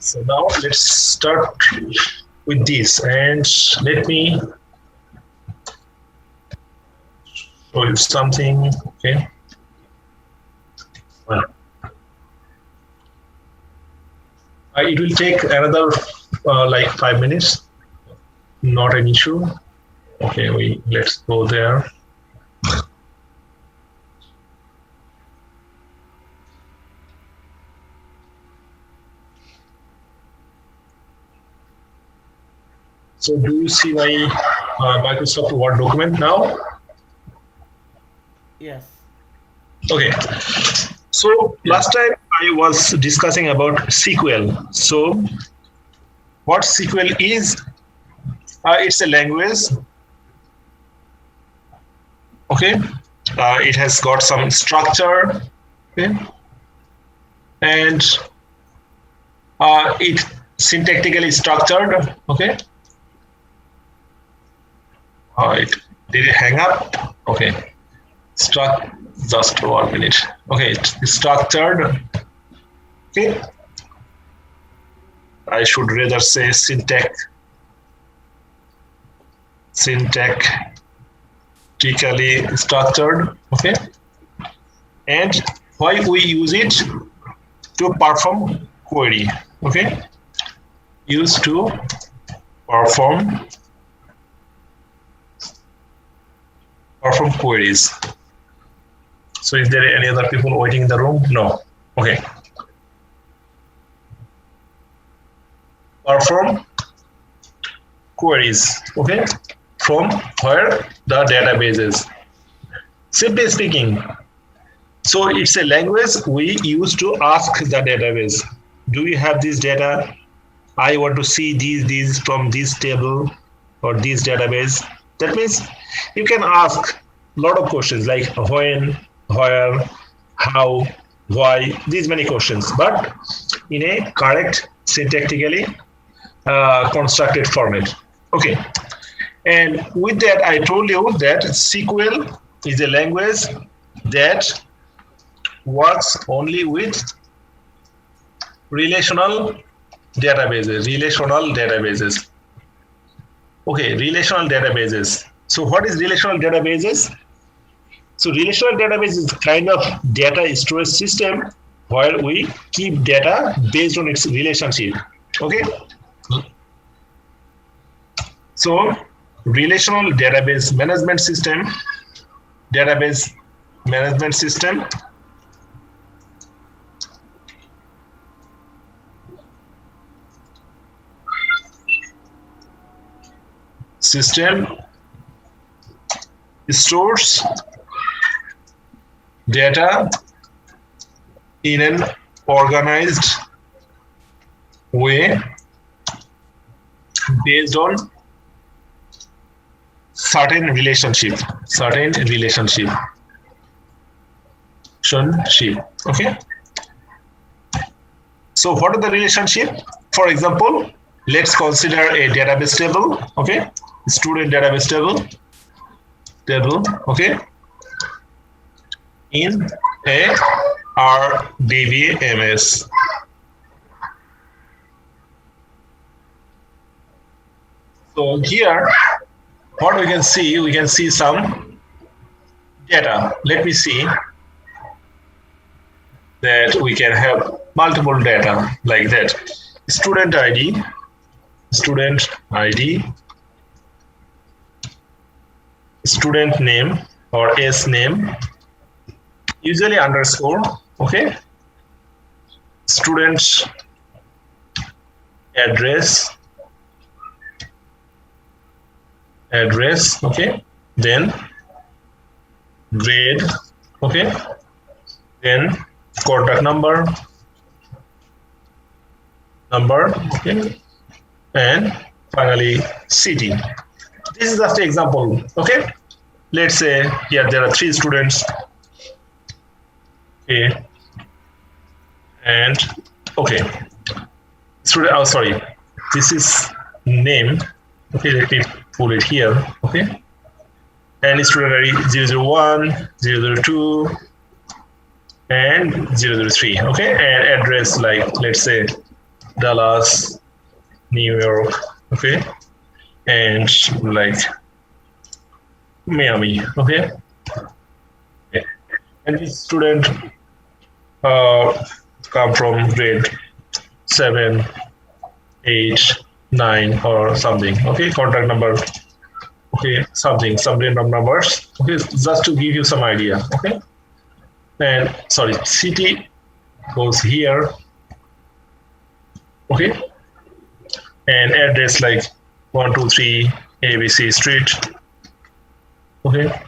So now let's start with this, and let me show you something. Okay. Well, it will take another like 5 minutes. Not an issue. Okay, let's go there. So do you see my Microsoft Word document now? Yes. Okay. So last time I was discussing about SQL. So what SQL is? It's a language. Okay. It has got some structure. Okay. And it syntactically structured. Okay. Did it hang up? Okay. Just 1 minute. Okay, it's structured. Okay. I should rather say syntactically structured. Okay. And why we use it? To perform query. Okay. Used to perform queries. So is there any other people waiting in the room? No. Okay. Perform queries. Okay. From where? The databases. Simply speaking, so it's a language we use to ask the database. Do you have this data? I want to see these from this table or this database. That means you can ask a lot of questions like when, where, how, why, these many questions, but in a correct syntactically constructed format. Okay. And with that, I told you that SQL is a language that works only with relational databases. Okay, relational databases. So what is relational databases? So relational database is kind of data storage system where we keep data based on its relationship. Okay. So relational database management system, stores data in an organized way based on certain relationship. Okay. So what are the relationship? For example, let's consider a database table. Okay. Student database table. Okay. In a RDBMS. So here, what we can see some data. Let me see that we can have multiple data like that. Student ID, student name or S name, usually underscore, okay, student address, okay, then grade, okay, then contact number, okay, and finally city. This is just an example, okay. Let's say here there are 3 students, okay, and okay, student. Sorry, this is name. Okay, let me pull it here. Okay, and student ID 001, 002, and 003. Okay, and address like let's say Dallas, New York, okay, and like Miami, okay. And this student come from grade 7, 8, 9 or something, okay, contact number, okay, something, some random numbers, okay, just to give you some idea, okay. And sorry, city goes here, okay, and address like 123 ABC Street, okay,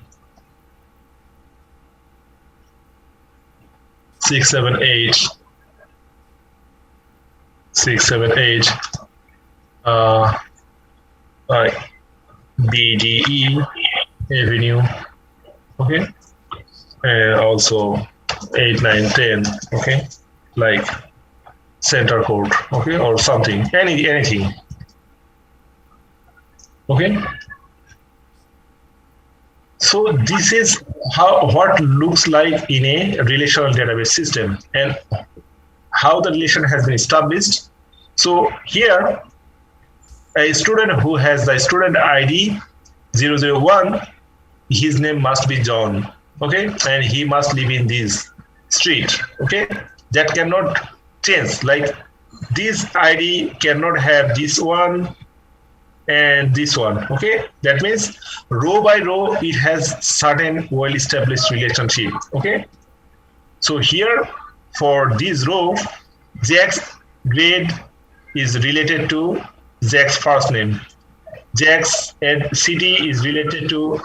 678 BDE Avenue, okay, and also 8, 9, 10, okay, like center code, okay, or something, anything, okay. So this is what looks like in a relational database system and how the relation has been established. So here, a student who has the student ID 001, his name must be John, okay, and he must live in this street, okay. That cannot change. Like this ID cannot have this one and this one, okay. That means row by row it has certain well established relationship, okay. So here for this row, Jack's grade is related to Jack's first name, Jack's city is related to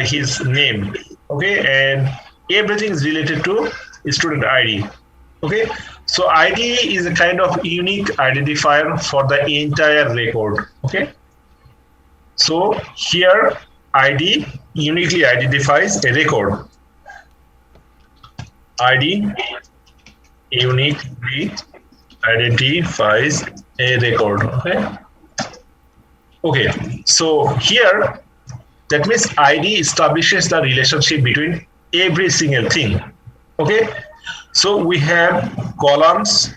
his name, okay, and everything is related to student ID, okay. So ID is a kind of unique identifier for the entire record, okay. So here ID uniquely identifies a record. ID uniquely identifies a record, okay. Okay, so here that means ID establishes the relationship between every single thing, okay. So we have columns,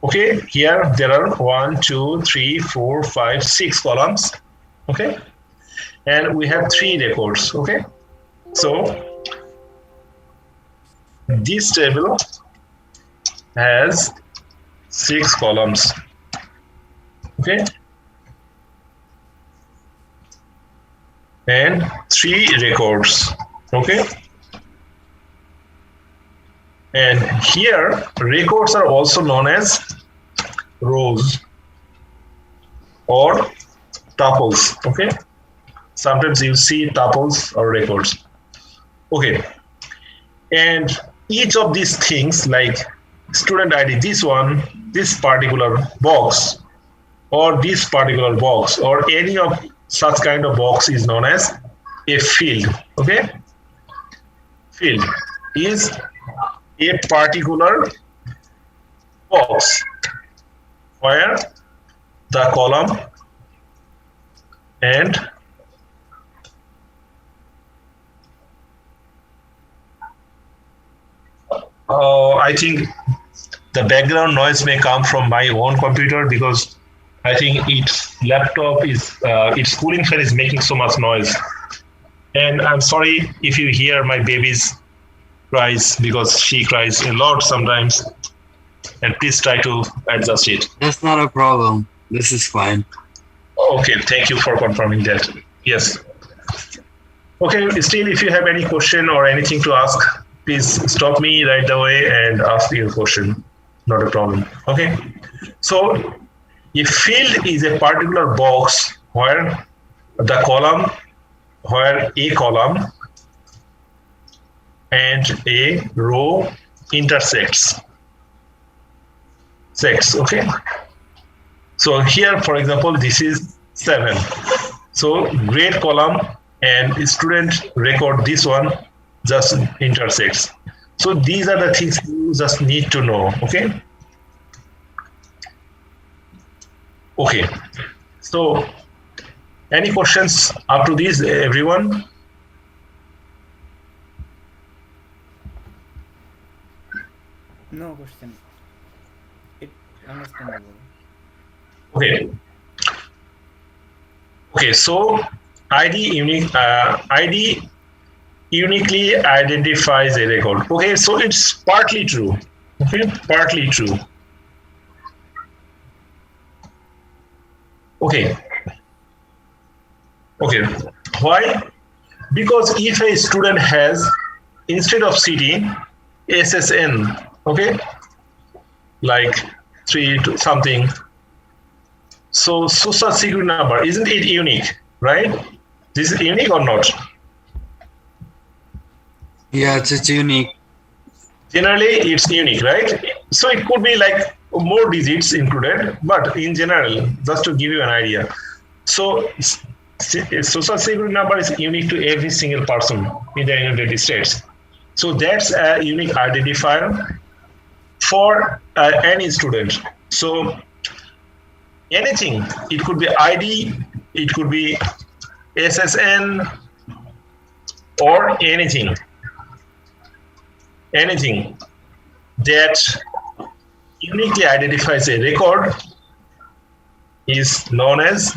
okay. Here there are 1, 2, 3, 4, 5, 6 columns, okay, and we have 3 records, okay. So this table has 6 columns, okay, and 3 records, okay. And here records are also known as rows or tuples, okay. Sometimes you see tuples or records, okay. And each of these things like student ID, this one, this particular box or this particular box or any of such kind of box is known as a field, okay. Field is a particular box where the column and I think the background noise may come from my own computer because I think its laptop is its cooling fan is making so much noise, and I'm sorry if you hear my baby's cries because she cries a lot sometimes, and please try to adjust it. That's not a problem. This is fine. Okay, thank you for confirming that. Yes. Okay, still if you have any question or anything to ask, please stop me right away and ask your question. Not a problem. Okay. So a field is a particular box where the column, where a column and a row intersects. Okay. So here, for example, this is 7. So grade column and student record, this one just intersects. So these are the things you just need to know. Okay. Okay. So any questions up to this, everyone? No question. Understandable. Okay. Okay, so ID uniquely identifies a record. Okay, so it's partly true. Okay, partly true. Okay. Okay. Why? Because if a student has, instead of city, SSN, okay, like 3 to something, so social security number, isn't it unique, right? This is unique or not? Yeah, it's unique. Generally, it's unique, right? So it could be like more digits included, but in general, just to give you an idea. So social security number is unique to every single person in the United States. So that's a unique identifier for any student. So anything, it could be ID, it could be SSN, or anything that uniquely identifies a record is known as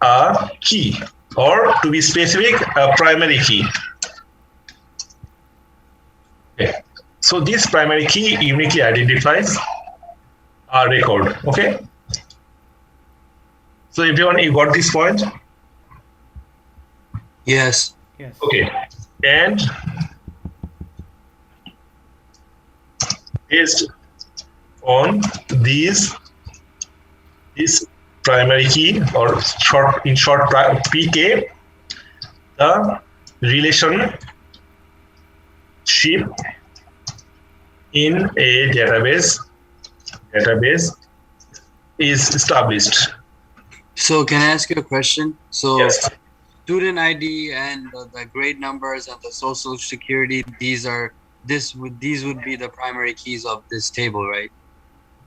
a key, or to be specific, a primary key. Okay. So this primary key uniquely identifies a record. Okay. So everyone, you got this point? Yes. Yes. Okay. And based on this primary key, or in short PK, the relationship in a database is established. So can I ask you a question? So Yes. student ID and the grade numbers and the social security, these would be the primary keys of this table, right?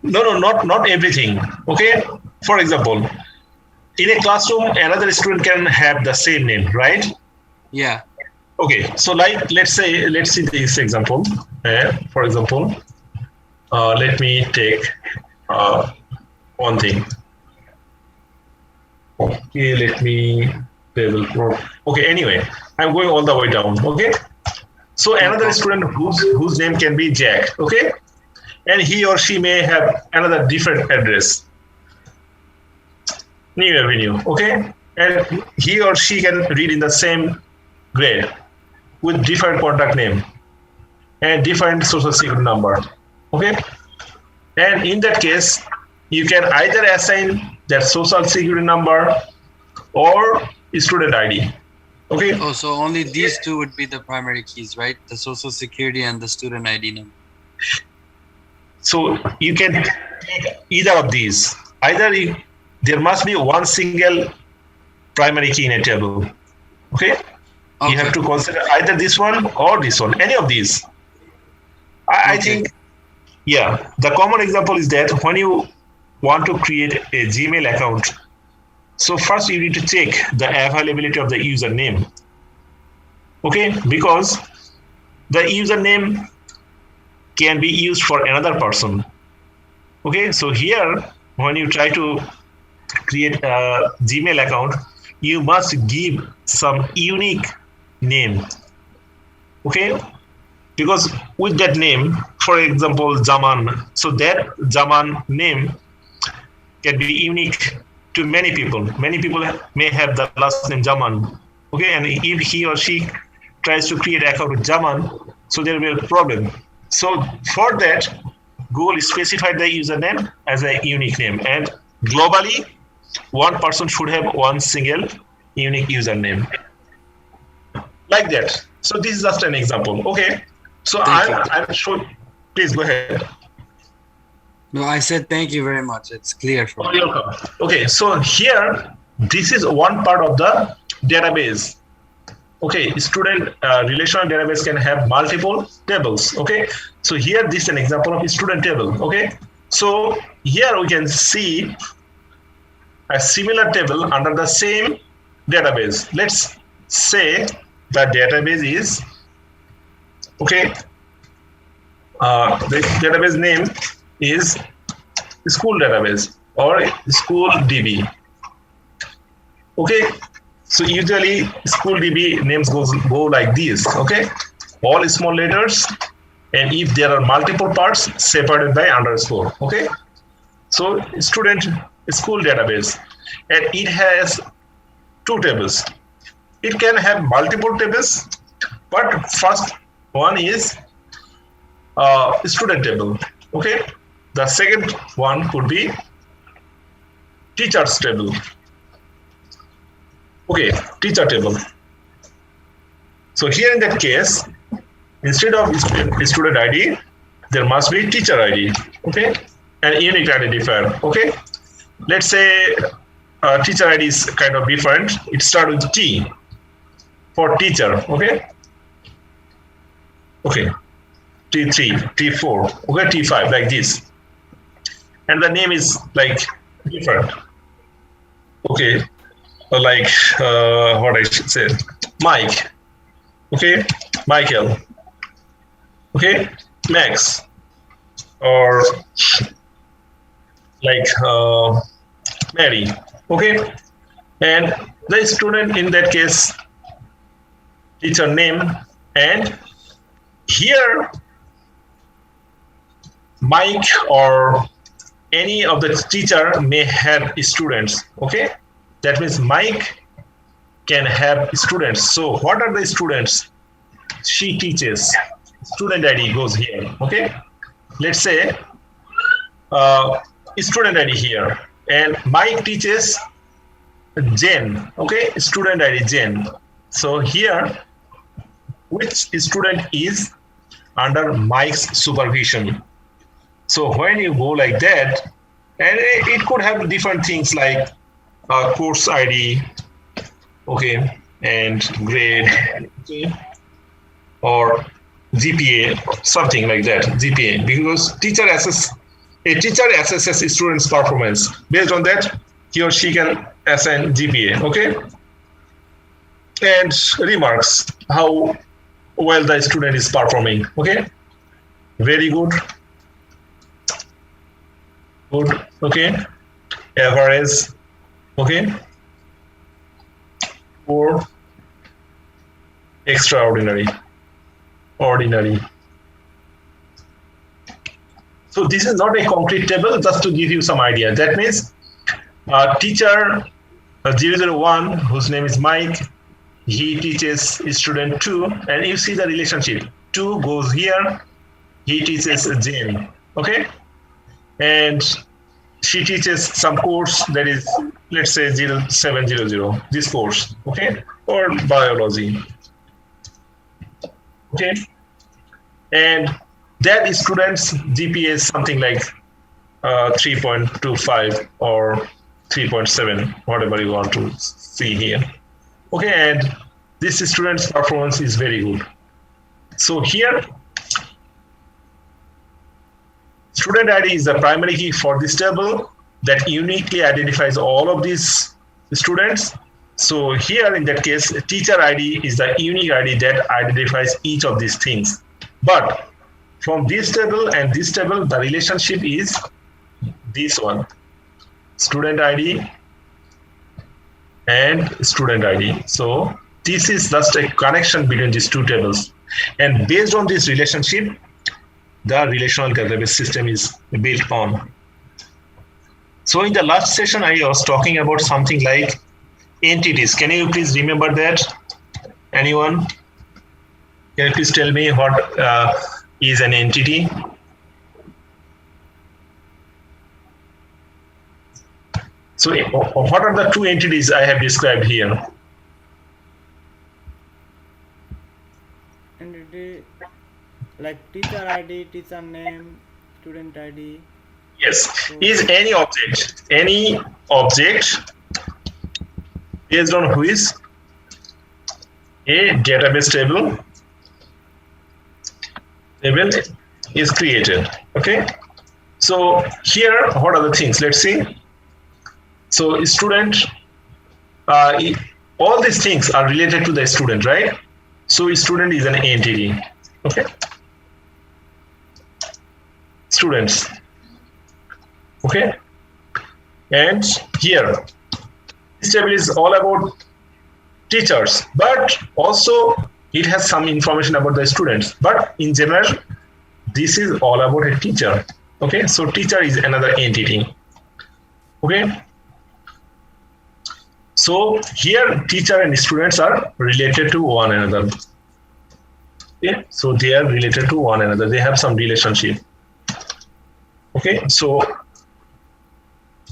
No, not everything. Okay. For example, in a classroom, another student can have the same name, right? Yeah. Okay. So like, let's see this example. For example, let me take one thing. Okay, let me table. Okay, anyway, I'm going all the way down. Okay. So another student whose name can be Jack. Okay. And he or she may have another different address. New Avenue. Okay. And he or she can read in the same grade with different contact name and different social security number. Okay. And in that case, you can either assign that social security number or student ID. Okay. Oh, so only these two would be the primary keys, right? The social security and the student ID number. So you can take either of these. There must be one single primary key in a table. Okay. You have to consider either this one or this one, any of these. I think, yeah, the common example is that when you want to create a Gmail account, so first you need to check the availability of the username. Okay, because the username can be used for another person. Okay, so here, when you try to create a Gmail account, you must give some unique name. Okay, because with that name, for example, Zaman, so that Zaman name can be unique to many people. Many people may have the last name Zaman. Okay, and if he or she tries to create an account with Zaman, so there will be a problem. So for that, Google specified the username as a unique name, and globally, one person should have one single unique username. Like that. So this is just an example. Okay. So I'm sure. Please go ahead. No, I said thank you very much. It's clear for me. You're welcome. Okay. So here, this is one part of the database. Okay, student relational database can have multiple tables. Okay, so here this is an example of a student table. Okay, so here we can see a similar table under the same database. Let's say the database is, okay, the database name is Sql database or Sql DB. Okay, so usually Sql DB names go like this. Okay, all small letters, and if there are multiple parts, separated by underscore. Okay, so student Sql database, and it has two tables. It can have multiple tables, but first one is student table. Okay, the second one could be teachers table. Okay, teacher table. So here in that case, instead of student ID, there must be teacher ID. Okay, and unique identifier. Okay, let's say teacher ID is kind of different. It starts with T for teacher. Okay, okay, T3, T4, okay, T5, like this, and the name is like different. Okay, like what I should say, Mike. Okay, Michael. Okay, Max, or like Mary. Okay, and the student in that case, teacher name, and here Mike or any of the teacher may have students. Okay, that means Mike can have students. So what are the students she teaches? Student ID goes here. Okay, let's say student ID here, and Mike teaches Jen. Okay, student ID Jen. So here, which student is under Mike's supervision? So when you go like that, and it could have different things like course ID, okay, and grade, okay, or GPA, something like that, GPA, because a teacher assesses students' performance. Based on that, he or she can assign GPA, okay, and remarks how well the student is performing. Okay, very good. Good, okay, average, okay, or extraordinary, ordinary. So this is not a concrete table, just to give you some idea. That means teacher 001, whose name is Mike, he teaches student 2, and you see the relationship. 2 goes here, he teaches Jane, okay? And she teaches some course that is, let's say 0700, this course, okay, or biology, okay, and that student's GPA is something like 3.25 or 3.7, whatever you want to see here, okay, and this student's performance is very good. So here, student ID is the primary key for this table that uniquely identifies all of these students. So here in that case, teacher ID is the unique ID that identifies each of these things. But from this table and this table, the relationship is this one, student ID and student ID. So this is just a connection between these two tables. And based on this relationship, the relational database system is built on. So in the last session, I was talking about something like entities. Can you please remember that? Anyone? Can you please tell me what is an entity? So what are the two entities I have described here? Entity like teacher ID, teacher name, student ID. Yes, is any object based on which a database table is created. Okay, so here what are the things? Let's see. So student, all these things are related to the student, right? So student is an entity. Okay. students. Okay, and here this table is all about teachers, but also it has some information about the students, but in general this is all about a teacher. Okay, so teacher is another entity. Okay, so here teacher and students are related to one another. Okay, so they are related to one another, they have some relationship. Okay, so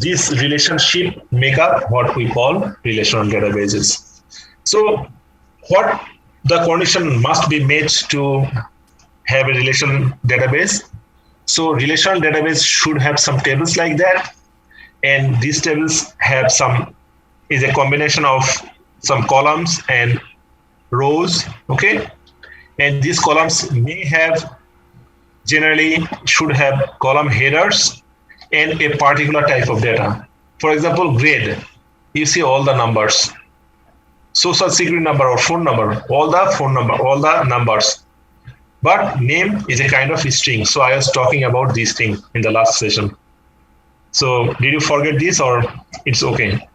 this relationship make up what we call relational databases. So what the condition must be met to have a relational database? So relational database should have some tables like that, and these tables have some is a combination of some columns and rows. Okay, and these columns may have generally should have column headers and a particular type of data. For example, grade, you see all the numbers, social security number or phone number, all the numbers. But name is a kind of string. So I was talking about these things in the last session. So did you forget this or it's okay?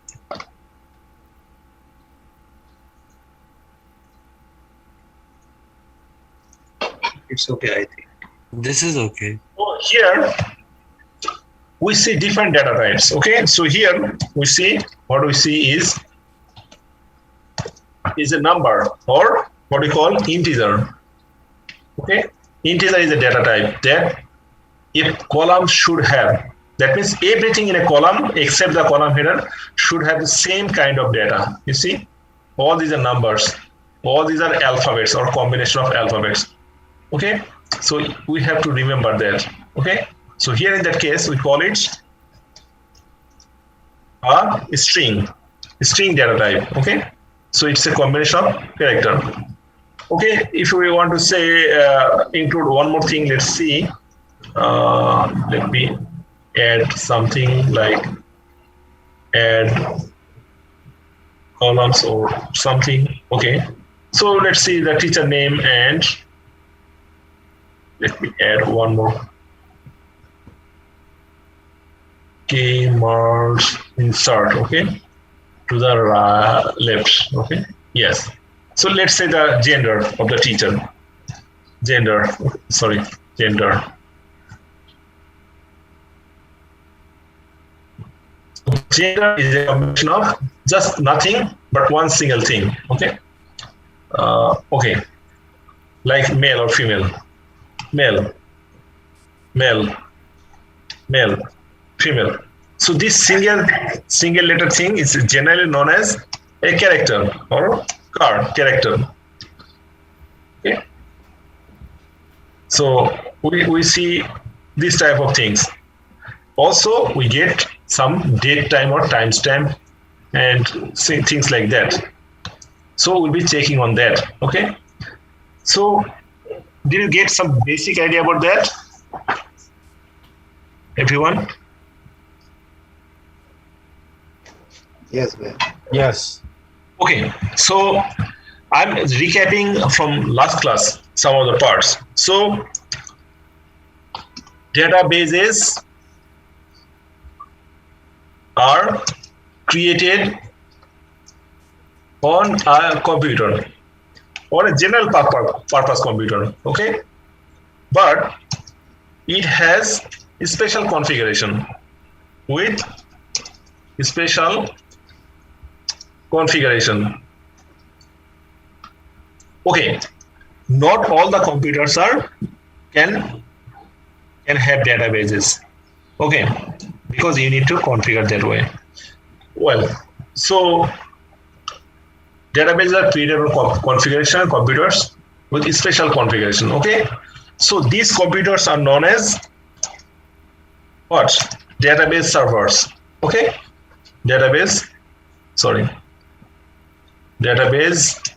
It's okay, I think. This is okay. So here we see different data types. Okay, so here we see what we see is a number, or what we call integer. Okay, integer is a data type that if column should have, that means everything in a column except the column header should have the same kind of data. You see, all these are numbers, all these are alphabets or combination of alphabets. Okay, so we have to remember that. Okay, so here in that case we call it a string data type. Okay, so it's a combination of character. Okay, if we want to say include one more thing, let's see. Let me add something like add columns or something. Okay, so let's see the teacher name, and let me add one more. Okay, merge insert. Okay, to the left. Okay, yes. So let's say the gender of the teacher. Gender. Gender is a combination of just nothing but one single thing. Okay. Okay. Like male or female. Male, female. So this single letter thing is generally known as a character or character. Okay. So we see this type of things. Also, we get some date time or timestamp and things like that. So we'll be checking on that. Okay. So did you get some basic idea about that? Everyone? Yes, ma'am. Yes. Okay, so I'm recapping from last class some of the parts. So databases are created on a computer, on a general purpose computer, okay? But it has a special configuration with a special configuration. Okay, not all the computers can have databases. Okay, because you need to configure that way. Well, so databases are created with configuration computers with a special configuration. Okay, so these computers are known as what? Database servers. Okay, database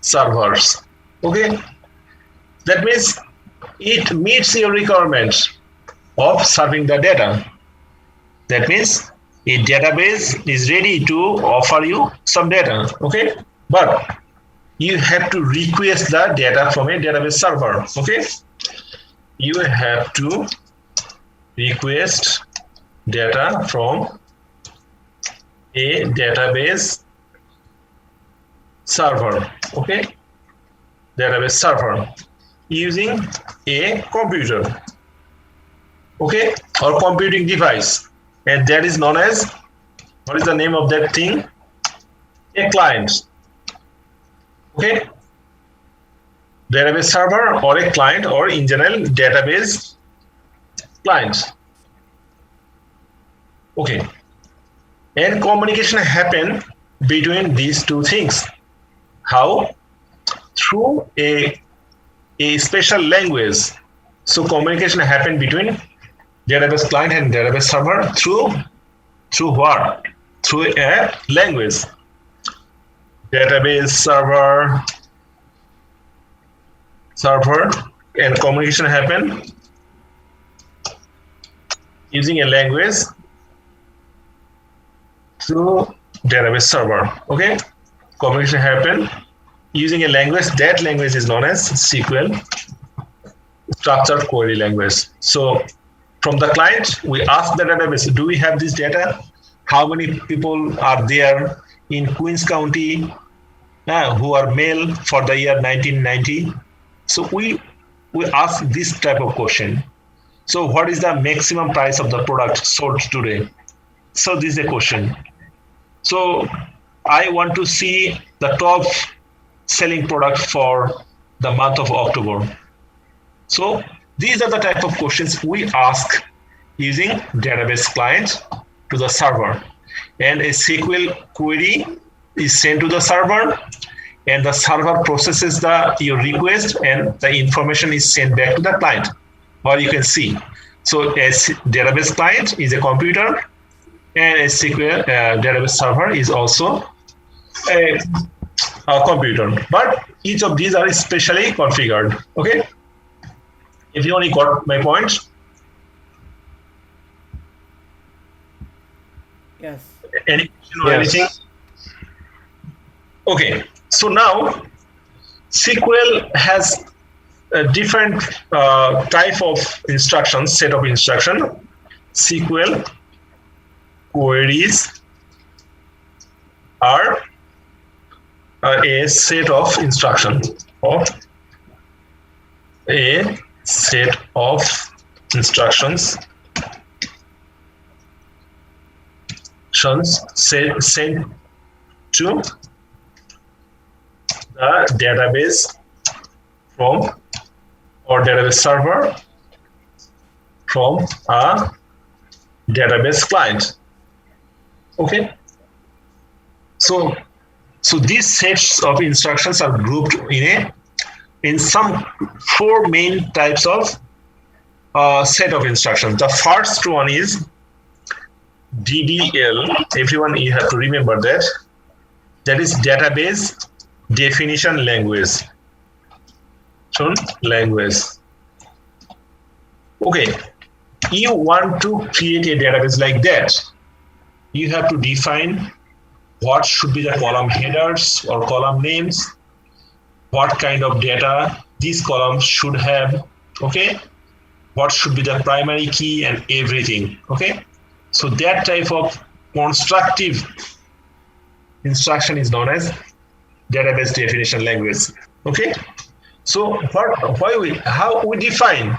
servers. Okay, that means it meets your requirements of serving the data. That means a database is ready to offer you some data. Okay, but you have to request the data from a database server. Okay, you have to request data from a database server, okay, database server using a computer, okay, or computing device, and that is known as, what is the name of that thing? A client, okay, database server or a client, or in general database client, okay. And communication happen between these two things. How? Through a special language. So communication happen between database client and database server through what? Through a language. Database server and communication happen using a language through database server, okay. Communication happen using a language. That language is known as SQL, structured query language. So from the client, we ask the database, do we have this data? How many people are there in Queens County who are male for the year 1990? So we ask this type of question. So what is the maximum price of the product sold today? So this is a question. So I want to see the top selling product for the month of October. So these are the type of questions we ask using database client to the server. And a SQL query is sent to the server, and the server processes your request, and the information is sent back to the client, or you can see. So a database client is a computer, and a SQL database server is also a computer. But each of these are specially configured. Okay. If you only got my point. Yes. Any question or anything? Okay. So now SQL has a different type of instructions, set of instruction. SQL queries are a set of instructions, or a set of instructions sent to the database from, or database server from a database client. Okay. So these sets of instructions are grouped in some four main types of set of instructions. The first one is Ddl. Everyone, you have to remember that. That is database definition language. Okay. You want to create a database like that. You have to define what should be the column headers or column names, what kind of data these columns should have, okay? What should be the primary key and everything, okay? So that type of constructive instruction is known as database definition language, okay? So how we define?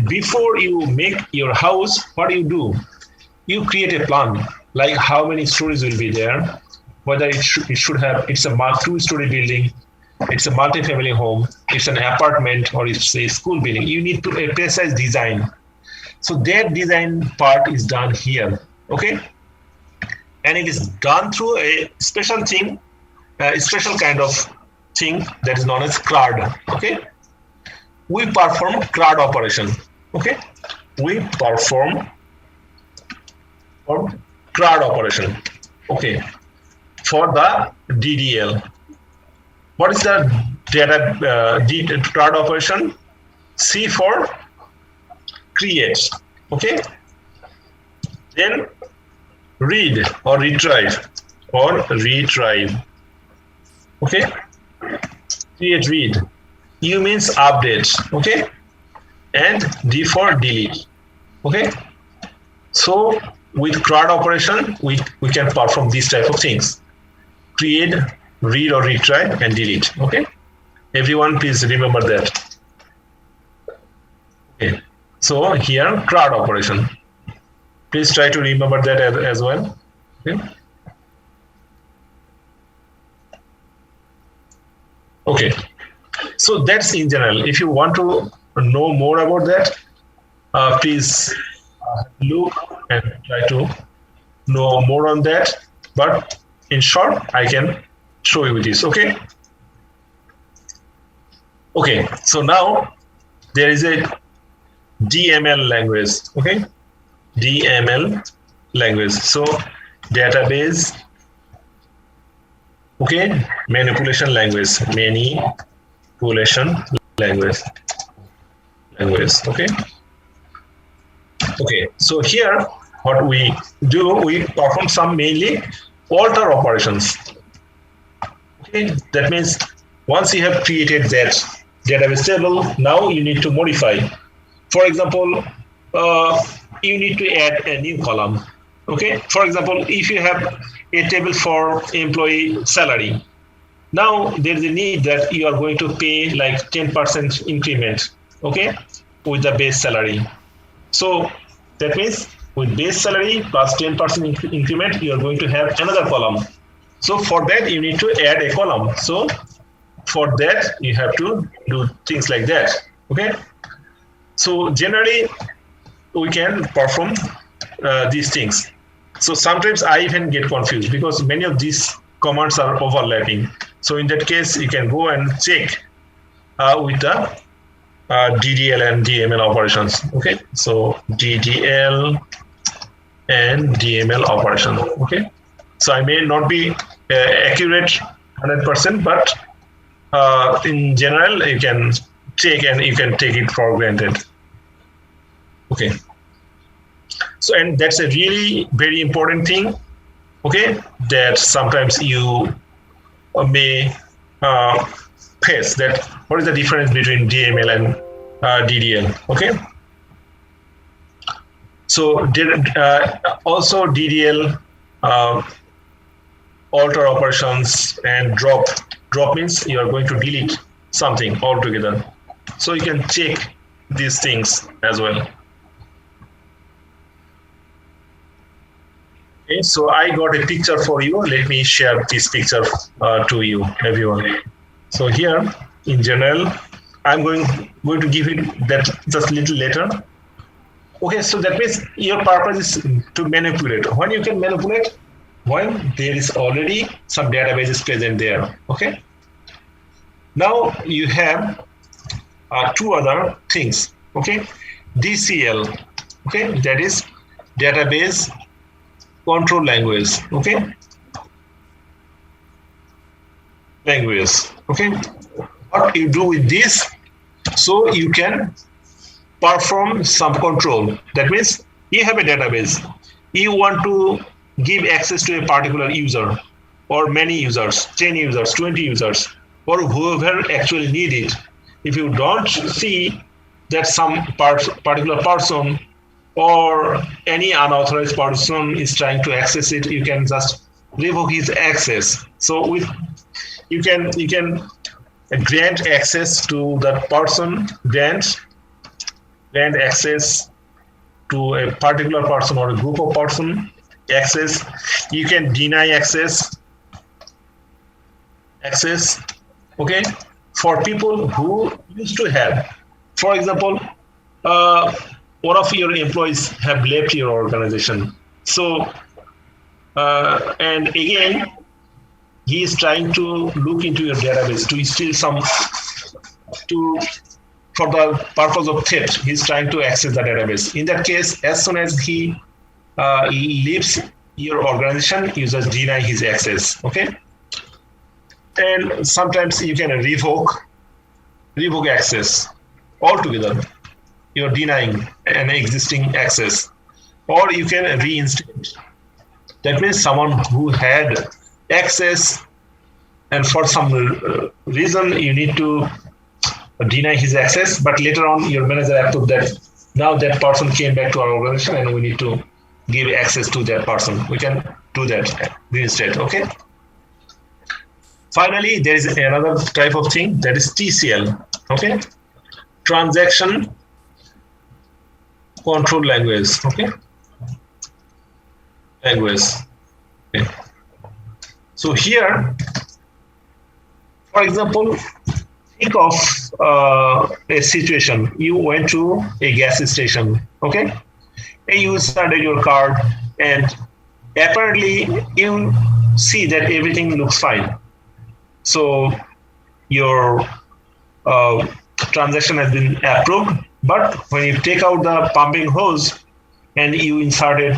Before you make your house, what do? You create a plan, like how many stories will be there, whether it should have, it's a 2-story building, it's a multi-family home, it's an apartment, or it's a school building. You need to a precise design. So that design part is done here, okay? And it is done through a special thing, a special kind of thing that is known as CRUD, okay? We perform CRUD operation, okay? We perform CRUD operation, okay, for the DDL. What is the CRUD operation? C for create, okay? Then read or retrieve, okay? Create read. U means update, okay? And D for delete, okay? So with CRUD operation, we can perform these type of things: create, read or retry, and delete. Okay, everyone, please remember that. Okay, so here CRUD operation. Please try to remember that as well. Okay. Okay, so that's in general. If you want to know more about that, please look and try to know more on that. But in short, I can show you this. Okay. Okay. So now there is a DML language. Okay. DML language. So database. Okay. Manipulation language. Manipulation language. Okay. Okay, so here what we do, we perform some mainly alter operations. Okay, that means once you have created that database table, now you need to modify. For example, you need to add a new column. Okay, for example, if you have a table for employee salary, now there is a need that you are going to pay like 10% increment, okay, with the base salary. So that means with base salary plus 10% increment, you are going to have another column. So for that, you need to add a column. So for that, you have to do things like that. Okay. So generally, we can perform these things. So sometimes I even get confused because many of these commands are overlapping. So in that case, you can go and check with the Ddl and Dml operations. Okay, so Ddl and Dml operation. Okay, so I may not be accurate 100%, but in general, you can check and you can take it for granted. Okay, so and that's a really very important thing. Okay, that sometimes you may face that. What is the difference between DML and DDL? Okay. So also DDL alter operations and drop. Drop means you are going to delete something altogether. So you can check these things as well. Okay, so I got a picture for you. Let me share this picture to you, everyone. So here, in general, I'm going to give it that just a little later. Okay, so that means your purpose is to manipulate. When you can manipulate, when there is already some databases present there. Okay. Now you have two other things. Okay, DCL. Okay, that is database control language. Okay, language. Okay, what you do with this? So you can perform some control. That means you have a database. You want to give access to a particular user or many users, 10 users, 20 users, or whoever actually need it. If you don't see that some particular person or any unauthorized person is trying to access it, you can just revoke his access. So you can grant access to that person, grant access to a particular person or a group of person access. You can deny access, okay, for people who used to have. For example, one of your employees have left your organization. So, and again, he is trying to look into your database to steal for the purpose of theft. He's trying to access the database. In that case, as soon as he leaves your organization, you just deny his access. Okay. And sometimes you can revoke access altogether. You're denying an existing access, or you can reinstate. That means someone who had access, and for some reason you need to deny his access, but later on your manager approved that now that person came back to our organization and we need to give access to that person. We can do that instead. Okay. Finally, there is another type of thing that is TCL. Okay. Transaction control language. Okay. Language. Okay. So here, for example, think of a situation. You went to a gas station, okay? And you started your card, and apparently you see that everything looks fine. So your transaction has been approved, but when you take out the pumping hose and you inserted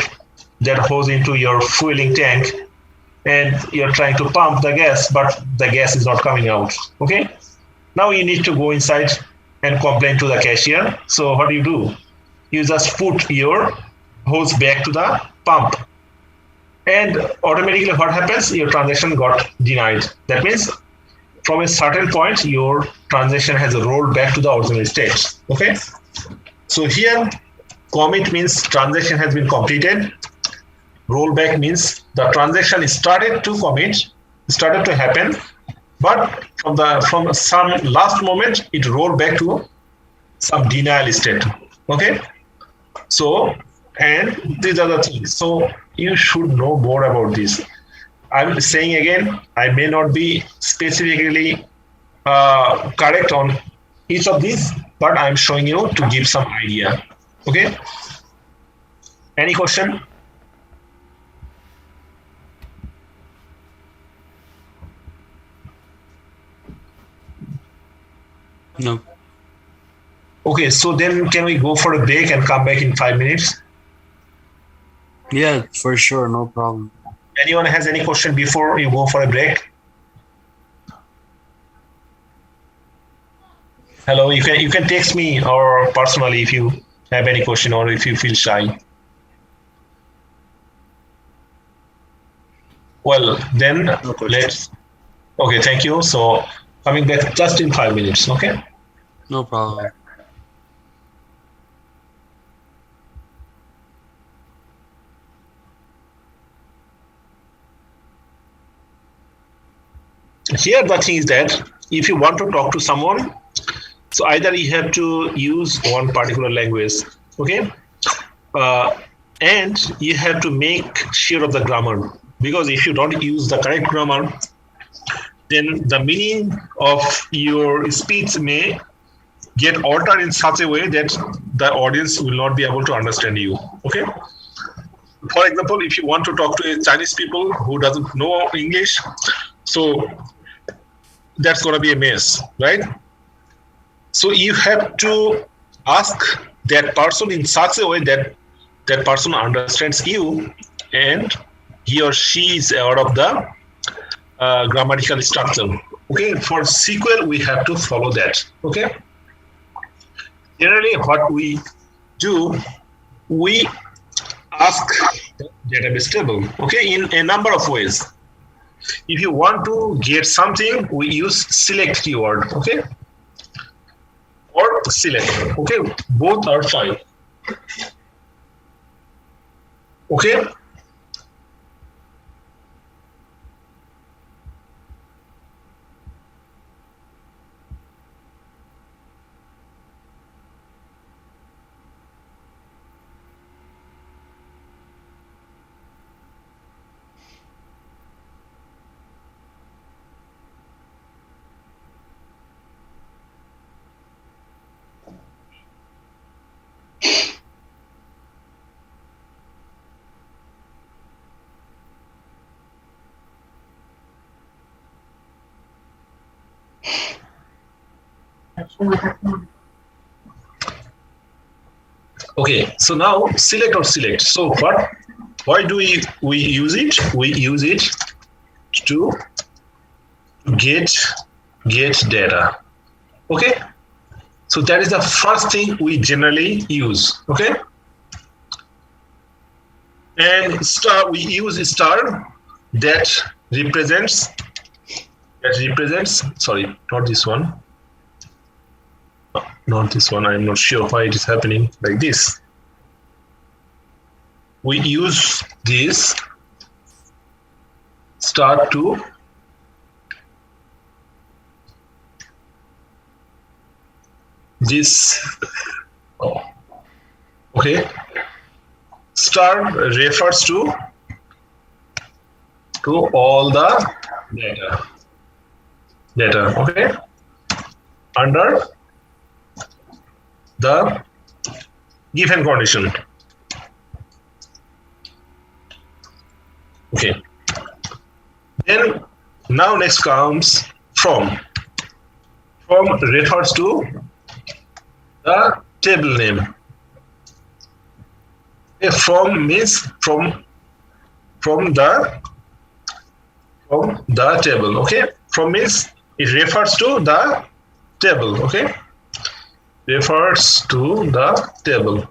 that hose into your fueling tank, and you're trying to pump the gas, but the gas is not coming out, okay? Now you need to go inside and complain to the cashier. So what do? You just put your hose back to the pump. And automatically what happens? Your transaction got denied. That means from a certain point, your transaction has rolled back to the original state, okay? So here, commit means transaction has been completed. Rollback means the transaction started to happen, but from some last moment it rolled back to some denial state. Okay. So, and these are the things. So you should know more about this. I'm saying again, I may not be specifically correct on each of these, but I'm showing you to give some idea. Okay. Any question? No. Okay, so then can we go for a break and come back in 5 minutes? Yeah, for sure, no problem. Anyone has any question before you go for a break? Hello, you can text me or personally if you have any question or if you feel shy. Well, then let's. Okay, thank you. So coming back just in 5 minutes. Okay. No problem. Here the thing is that if you want to talk to someone, so either you have to use one particular language, okay, and you have to make sure of the grammar, because if you don't use the correct grammar, then the meaning of your speech may get altered in such a way that the audience will not be able to understand you. Okay. For example, if you want to talk to Chinese people who doesn't know English, so that's going to be a mess, right? So you have to ask that person in such a way that that person understands you and he or she is aware of the grammatical structure. Okay, for SQL, we have to follow that. Okay. Generally, what we do, we ask the database table, okay, in a number of ways. If you want to get something, we use select keyword, okay, or select, okay, both are fine. Okay. Okay, so now select or select. So why do we use it? We use it to get data. Okay, so that is the first thing we generally use. Okay, and star, we use star that represents. Sorry, not this one. Not this one. I'm not sure why it is happening like this. we use this start to this. Okay, star refers to all the data. Okay, under the given condition. Okay. Then now next comes from. From refers to the table name. Okay, from means from the table. Okay. From means it refers to the table. Okay. Refers to the table.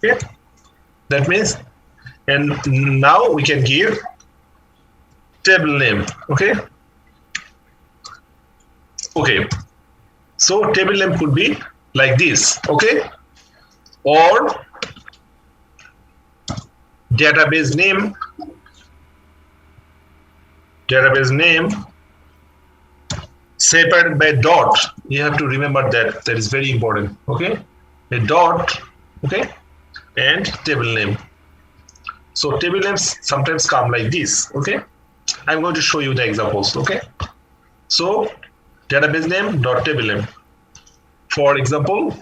Okay. That means, and now we can give table name. Okay. Okay. So table name could be like this. Okay. Or database name. Database name separated by dot. You have to remember that. That is very important. Okay. A dot. Okay. And table name. So table names sometimes come like this. Okay. I'm going to show you the examples. Okay. So database name dot table name. For example,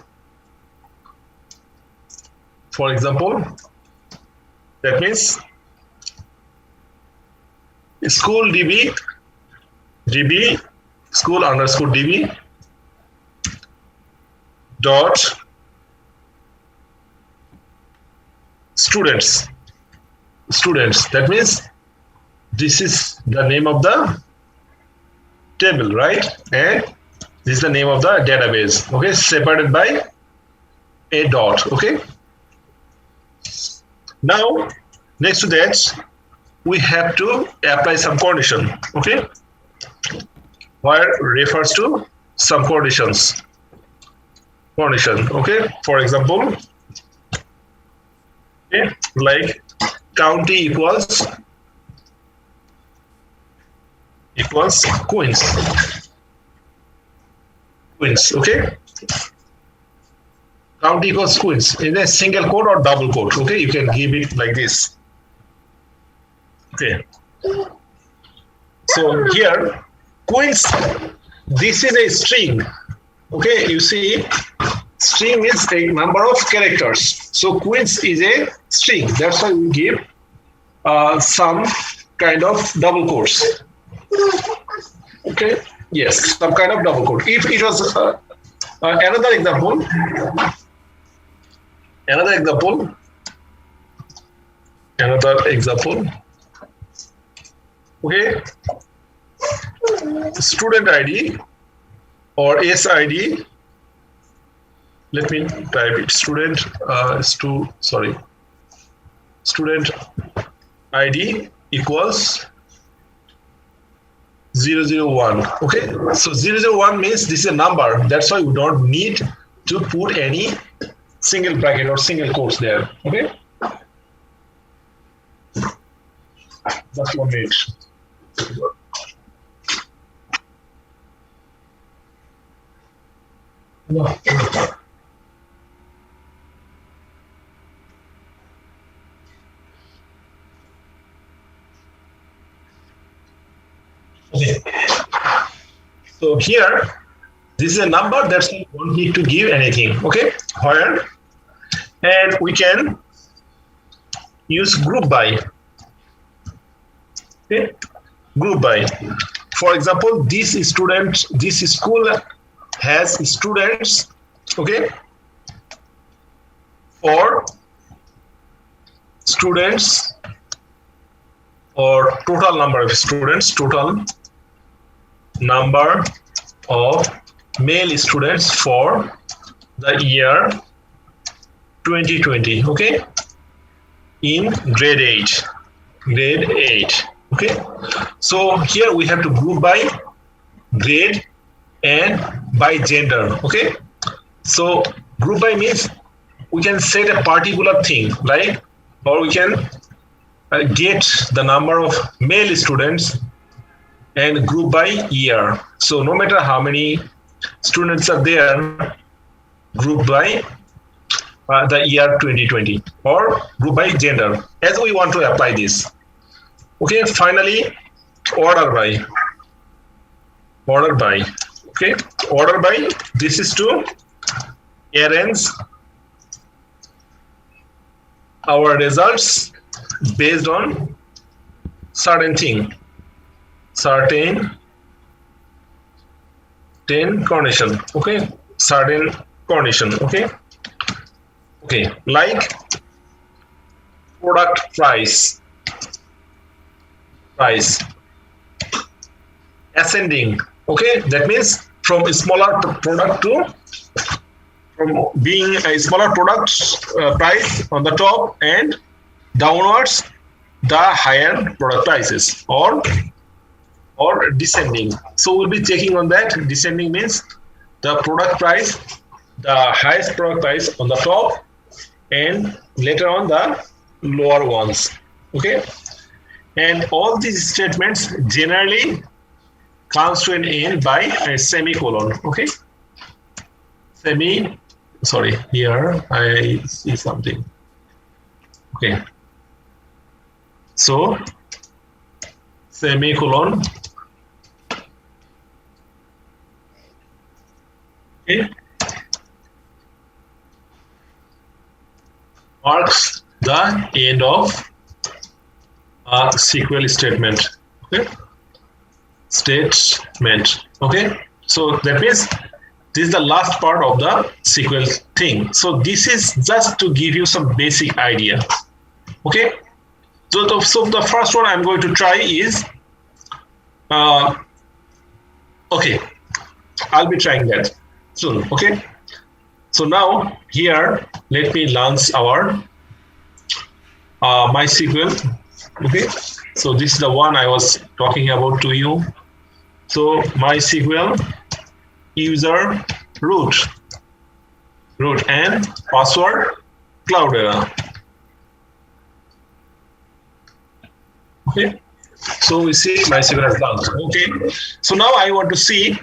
that means Sql db Sql underscore db dot students. That means this is the name of the table, right? And this is the name of the database. Okay, separated by a dot. Okay. Now, next to that, we have to apply some condition. Okay, where refers to some conditions. Okay. For example, okay, like county equals Queens. Okay. County equals Queens in a single quote or double quote. Okay, you can give it like this. Okay. So here, Queens, this is a string. Okay, you see, string is a number of characters. So Queens is a string. That's why we give some kind of double quotes. Okay. Yes, some kind of double quote. If it was another example. Okay. Student ID or SID. Let me type it. Student ID equals 001. Okay, so 001 means this is a number. That's why we don't need to put any single bracket or single quotes there. Okay, just 1 minute. Okay. So here, this is a number that's we don't need to give anything. Okay, where, and we can use group by. Okay, group by. For example, this school has students. Okay, for students or total number of students, total number of male students for the year 2020. Okay, in grade 8. Okay, so here we have to group by grade and by gender. Okay, so group by means we can set a particular thing like or we can get the number of male students and group by year. So no matter how many students are there, group by the year 2020 or group by gender, as we want to apply this. Okay, finally, order by. Okay, order by, this is to arrange our results based on certain condition. Okay, certain condition. Okay, like product price ascending. Okay, that means from a smaller product to, from being a smaller product price on the top and downwards the higher product prices, or descending. So we'll be checking on that. Descending means the product price, the highest product price on the top, and later on the lower ones. Okay, and all these statements generally comes to an end by a semicolon. Okay, sorry, here I see something. Okay, so semicolon. Okay, marks the end of a SQL statement. Okay, okay, so that means this is the last part of the SQL thing. So this is just to give you some basic idea. Okay, so the first one I'm going to try is okay, I'll be trying that soon. Okay, so now here let me launch our MySQL. Okay, so this is the one I was talking about to you. So MySQL user root and password Cloudera. Okay, so we see MySQL has launched. Okay, so now I want to see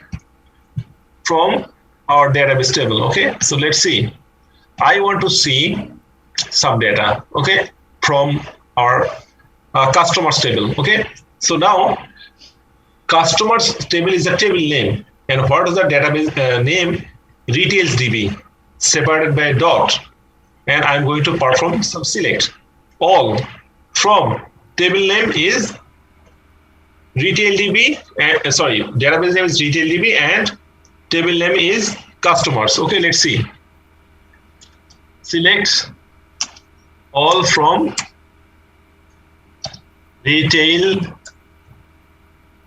from our database table. Okay, so let's see. I want to see some data. Okay, from our customers table. Okay, so now customers table is a table name, and what is the database name? Retails DB separated by a dot, and I'm going to perform some select all from table name is retail DB, and sorry, database name is retail DB and table name is customers. Okay, let's see. Select all from retail.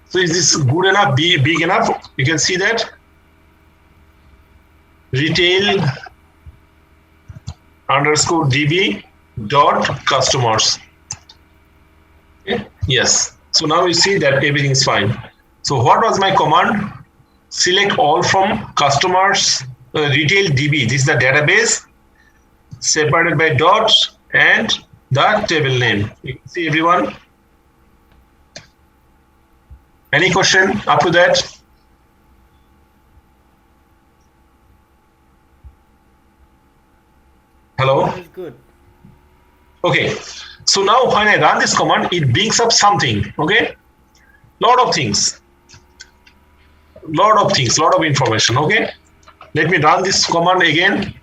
So is this good enough, big enough? You can see that retail underscore DB dot customers. Okay. Yes. So now you see that everything is fine. So what was my command? Select all from customers retail DB. This is the database separated by dots and the table name. You can see everyone. Any question up to that? Hello? That is good. Okay. So now when I run this command, it brings up something. Okay. Lot of information. Okay. Let me run this command again.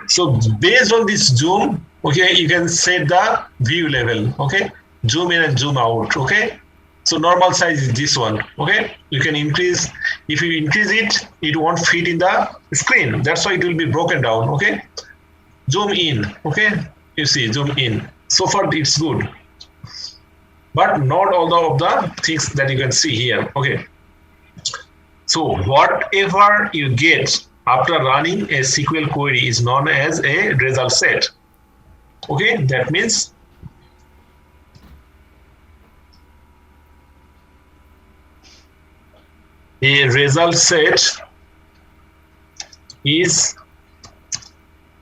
So based on this zoom, okay, you can set the view level. Okay. Zoom in and zoom out. Okay. So normal size is this one. Okay. You can increase. If you increase it, it won't fit in the screen. That's why it will be broken down. Okay. Zoom in. Okay. You see, zoom in. So far it's good, but not all of the things that you can see here. Okay. So whatever you get after running a SQL query is known as a result set. Okay, that means a result set is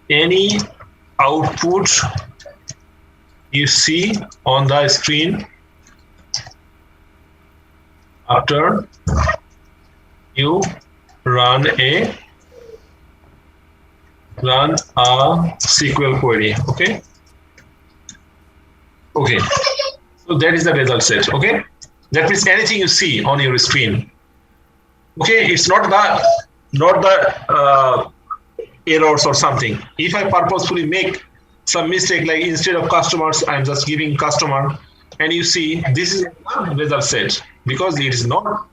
any output you see on the screen after you run a SQL query. Okay. Okay. So that is the result set. Okay. That means anything you see on your screen. Okay. It's not the errors or something. If I purposefully make some mistake, like instead of customers, I'm just giving customer, and you see this is a result set because it is not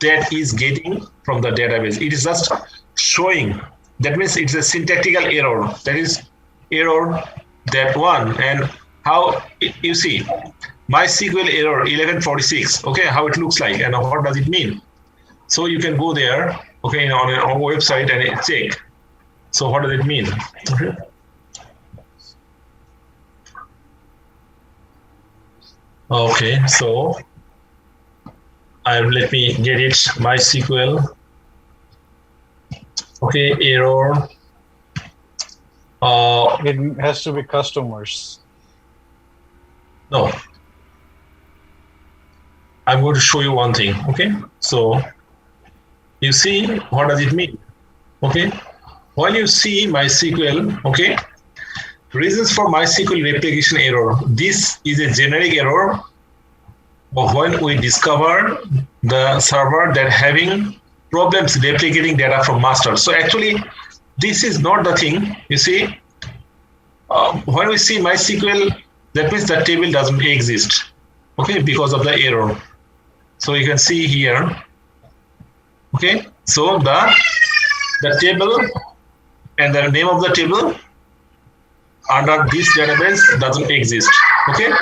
that is getting from the database. It is just showing. That means it's a syntactical error. That is error that one. And how you see MySQL error 1146. Okay, how it looks like and what does it mean? So you can go there. Okay, on our website and check. So what does it mean? Okay. Okay, so let me get it. MySQL. Okay, error. It has to be customers. No. I'm going to show you one thing. Okay, so you see what does it mean? Okay, while you see MySQL, okay, reasons for MySQL replication error. This is a generic error of when we discover the server that having problems replicating data from master. So actually, this is not the thing. You see, when we see MySQL, that means the table doesn't exist. Okay, because of the error. So you can see here. Okay, so the table and the name of the table under this database doesn't exist. Okay,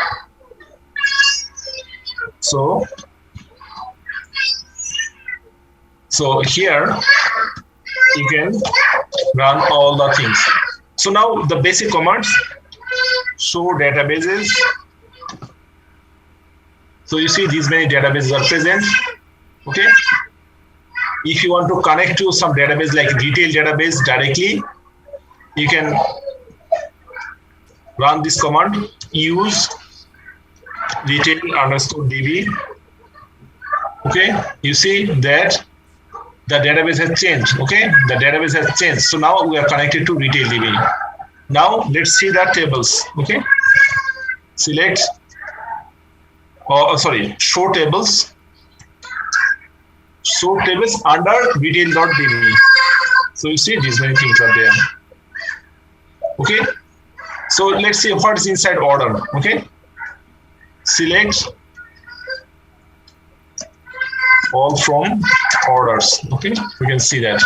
so here you can run all the things. So now the basic commands: show databases. So you see these many databases are present. Okay, if you want to connect to some database like retail database directly, you can run this command: use retail_db. Okay, you see that the database has changed. Okay, the database has changed. So now we are connected to retail DB. Now let's see the tables. Okay, select. Show tables. Show tables under retail.db. So you see these many things are there. Okay, so let's see what is inside order. Okay, select all from orders. Okay, we can see that.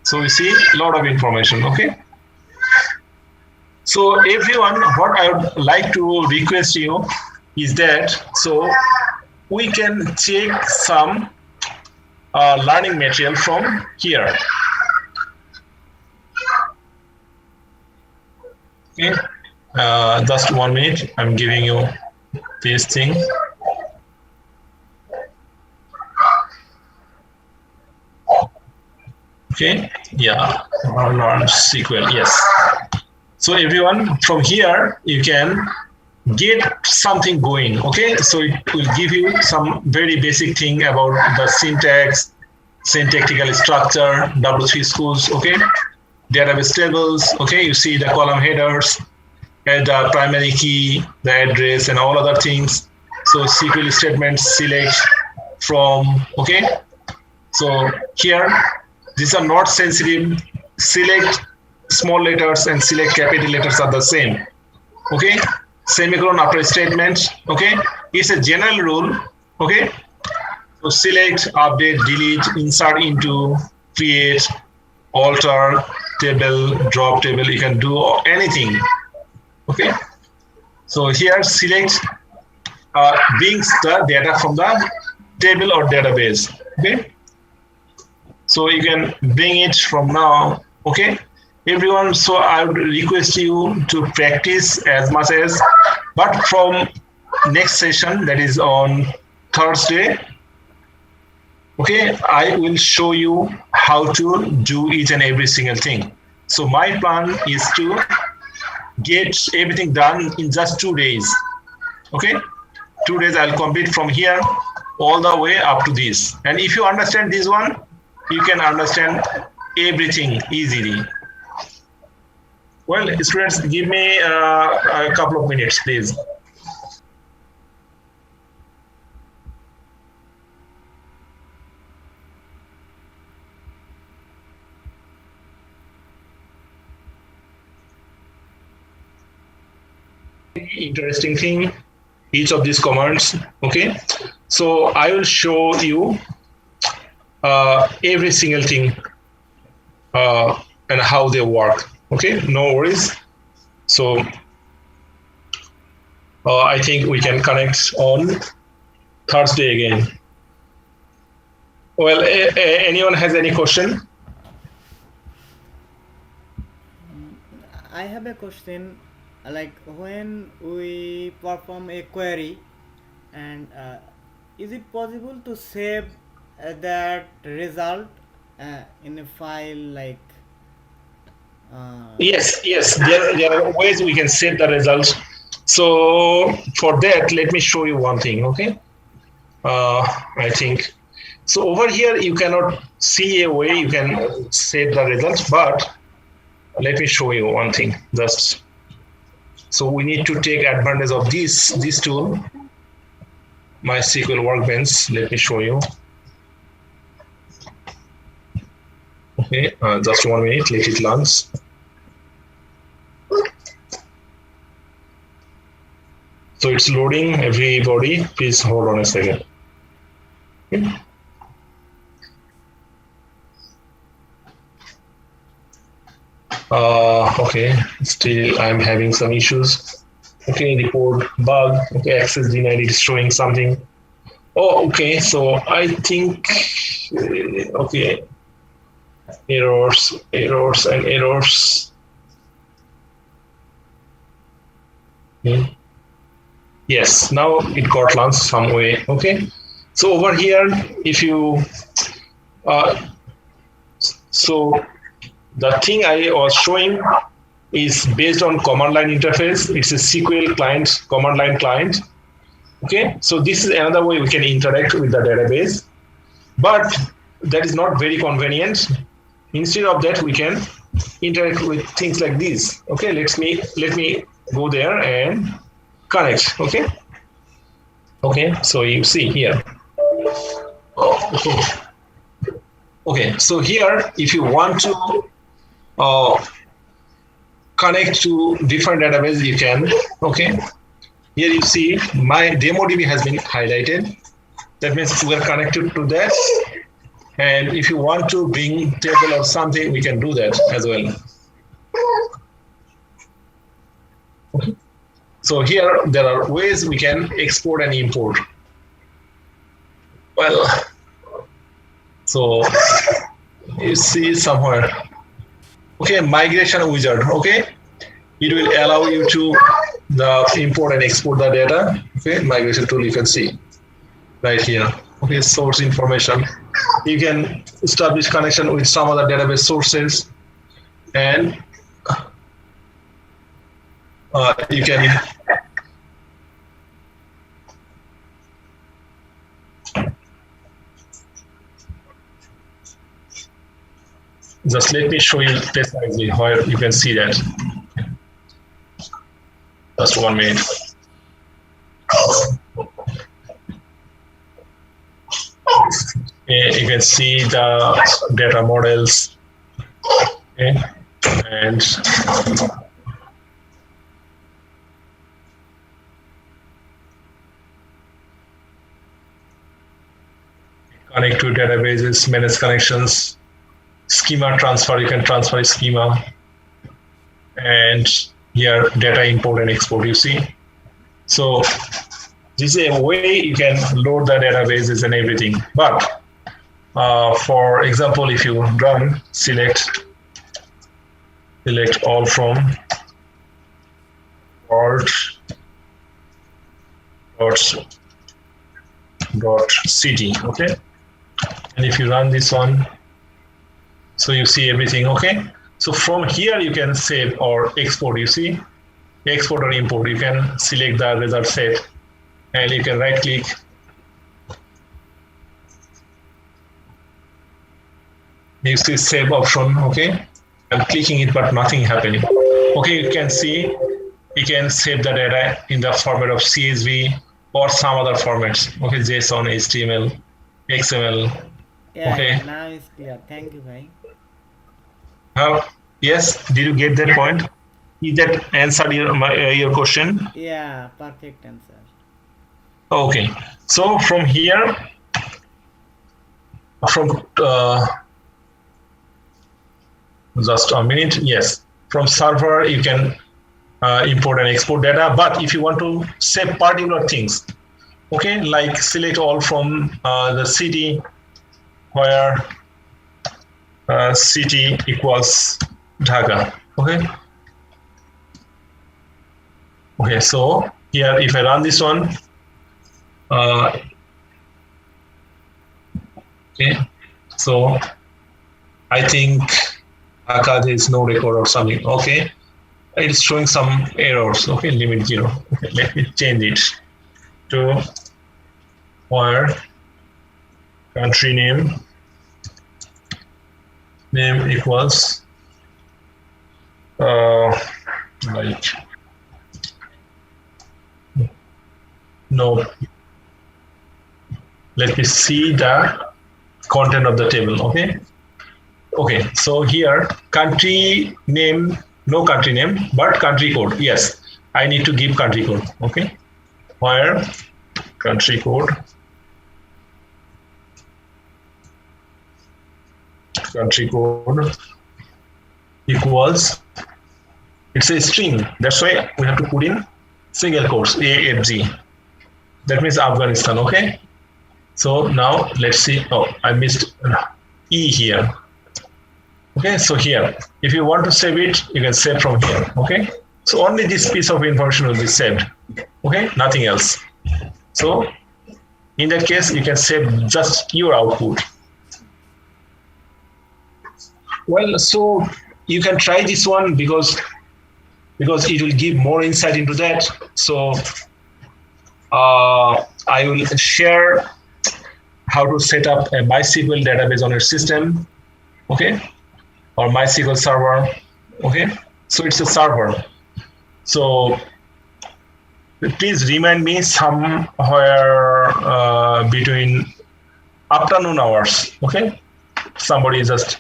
So we see a lot of information. Okay, so everyone, what I would like to request you is that so we can check some learning material from here. Okay, just 1 minute. I'm giving you this thing. Okay, yeah, learn SQL. Yes. So everyone, from here you can get something going. Okay, so it will give you some very basic thing about the syntax, syntactical structure, W3 schools. Okay, database tables. Okay, you see the column headers and the primary key, the address, and all other things. So SQL statements, select from. Okay, so here these are not sensitive. Select small letters and select capital letters are the same. Okay, semicolon after statement. Okay, it's a general rule. Okay, so select, update, delete, insert into, create, alter, table, drop table. You can do anything. Okay, so here select brings the data from the table or database. Okay, so you can bring it from now. Okay, everyone, so I would request you to practice as much as, but from next session, that is on Thursday, okay, I will show you how to do each and every single thing. So my plan is to get everything done in just 2 days. Okay, 2 days I'll complete from here all the way up to this. And if you understand this one, you can understand everything easily. Well, students, give me a couple of minutes, please. Interesting thing, each of these commands. Okay, so I will show you every single thing and how they work. Okay, no worries. So I think we can connect on Thursday again. Well, anyone has any question? I have a question. Like when we perform a query, and is it possible to save that result in a file like? Yes, there are ways we can save the results. So for that, let me show you one thing. Okay, I think so. Over here, you cannot see a way you can save the results, but let me show you one thing. Just so we need to take advantage of this tool, MySQL Workbench. Let me show you. Okay, just 1 minute, let it launch. So it's loading, everybody. Please hold on a second. Okay. Okay, still I'm having some issues. Okay, report bug. Okay, access denied. It's showing something. Oh, okay. So I think okay. Errors. Okay. Yes, now it got launched some way. Okay, so over here, if you so the thing I was showing is based on command line interface. It's a SQL client, command line client. Okay, so this is another way we can interact with the database, but that is not very convenient. Instead of that, we can interact with things like this. Okay, let me go there and connect. Okay, so you see here. Okay, so here, if you want to connect to different databases, you can. Okay, here you see my DemoDB has been highlighted. That means we are connected to that. And if you want to bring table or something, we can do that as well. Okay. So here there are ways we can export and import. Well, so you see somewhere. Okay, migration wizard. Okay, it will allow you to import and export the data. Okay, migration tool you can see right here. Okay, source information. You can establish connection with some other database sources, and you can just let me show you precisely where you can see that. Just 1 minute. Okay, you can see the data models. Okay, and connect to databases, manage connections, schema transfer. You can transfer a schema, and here data import and export. You see, so this is a way you can load the databases and everything. But for example, if you run select all from .cd, okay, and if you run this one, so you see everything. Okay, so from here you can save or export. You see, export or import, you can select the result set and you can right click. You see save option, okay? I'm clicking it, but nothing happening. Okay, you can see you can save the data in the format of CSV or some other formats. Okay, JSON, HTML, XML. Yeah, Okay. yeah, now it's clear. Thank you, bhai. Yes, did you get that point? Is that answered your question? Yeah, perfect answer. Okay, so from here, just a minute. Yes, from server you can import and export data, but if you want to save particular things, okay, like select all from the city where city equals Dhaka. Okay, so here if I run this one, okay, so I think Dhaka there is no record or something. Okay, it's showing some errors. Okay, limit 0. Okay, let me change it to where country name equals like no. Let me see the content of the table. Okay, so here country name, no country name, but country code. Yes, I need to give country code. Okay, where country code equals, it's a string. That's why we have to put in single quotes, AFG. That means Afghanistan. Okay, so now let's see. Oh, I missed E here. Okay, so here, if you want to save it, you can save from here. Okay, so only this piece of information will be saved. Okay, nothing else. So in that case, you can save just your output. Well, so you can try this one because it will give more insight into that. So I will share how to set up a MySQL database on your system, okay, or MySQL server, okay. So it's a server. So please remind me somewhere between afternoon hours, okay. Somebody just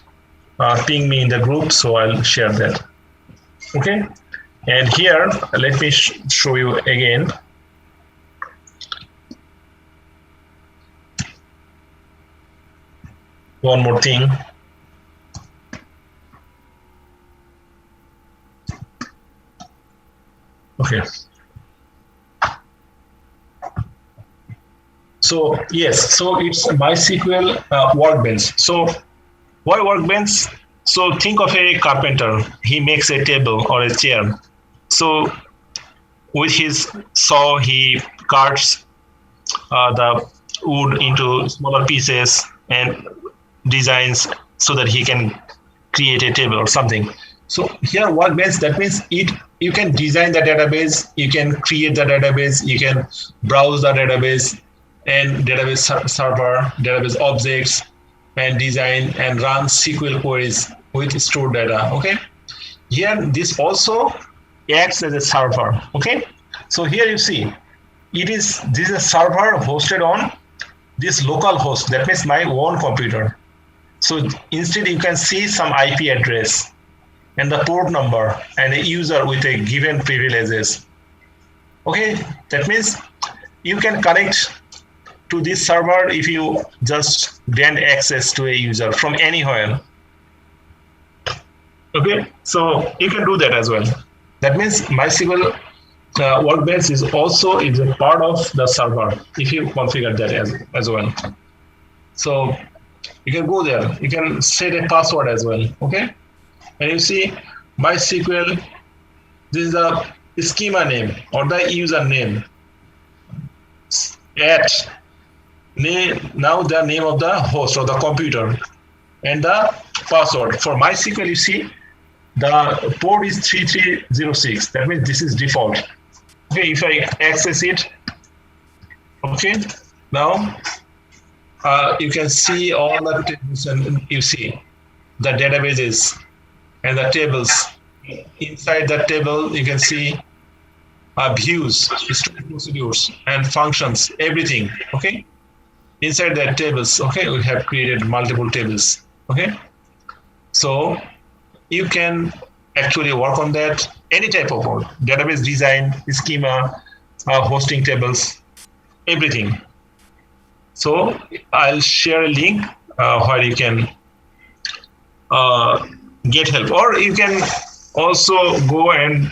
ping me in the group, so I'll share that, okay. And here, let me show you again. One more thing. Okay. So yes, so it's MySQL Workbench. So why Workbench? So think of a carpenter. He makes a table or a chair. So with his saw, he cuts the wood into smaller pieces and designs so that he can create a table or something. So here Workbench, that means you can design the database, you can create the database, you can browse the database and database server, database objects, and design and run SQL queries with stored data. Okay. Here this also acts as a server. Okay. So here you see this is a server hosted on this local host. That means my own computer. So instead you can see some IP address and the port number and a user with a given privileges. Okay, that means you can connect to this server if you just grant access to a user from anywhere. Okay, so you can do that as well. That means MySQL Workbench is also a part of the server if you configure that as well. So you can go there. You can set a password as well. Okay, and you see MySQL. This is the schema name or the user name. Now the name of the host or the computer and the password. For MySQL, you see the port is 3306. That means this is default. Okay, if I access it, okay, now you can see all the tables, and you see the databases and the tables. Inside that table, you can see views, stored procedures, and functions, everything. Okay, inside that tables, okay, we have created multiple tables. Okay, so you can actually work on that, any type of work, database design, schema, hosting tables, everything. So I'll share a link where you can get help, or you can also go and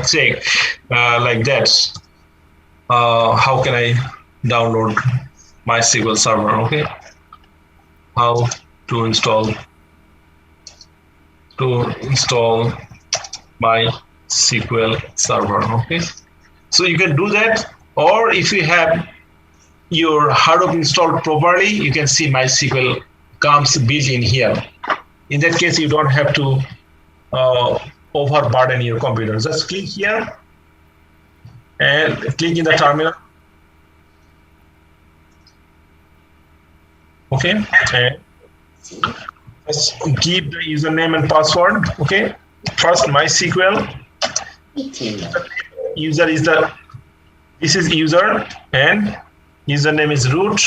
check like that. How can I download MySQL server? Okay, how to install MySQL server. Okay, so you can do that, or if you have your Hadoop installed properly, you can see MySQL comes built in here. In that case, you don't have to overburden your computer. Just click here and click in the terminal. Okay, and just give the username and password. Okay, first MySQL. User is this is user, and username is root,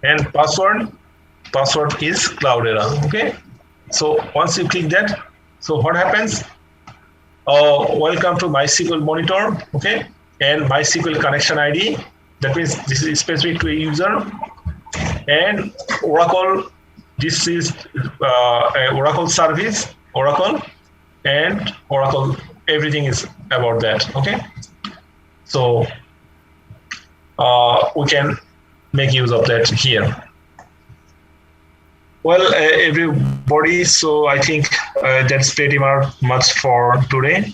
and password is Cloudera. Okay, so once you click that, so what happens? Welcome to MySQL Monitor. Okay, and MySQL connection ID. That means this is specific to a user, and Oracle. This is Oracle service, Oracle, and Oracle. Everything is about that. Okay, so we can make use of that here. Well, everybody, so I think that's pretty much for today.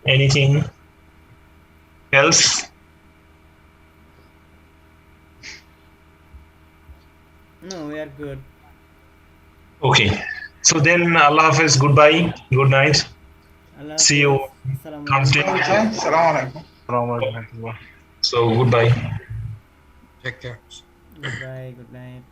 Anything else? No, we are good. Okay, so then Allah Hafiz, goodbye, good night. Allah See you Assalamu Thursday. Assalamu Assalamu alaikum. So goodbye. Take care. Goodbye, good night.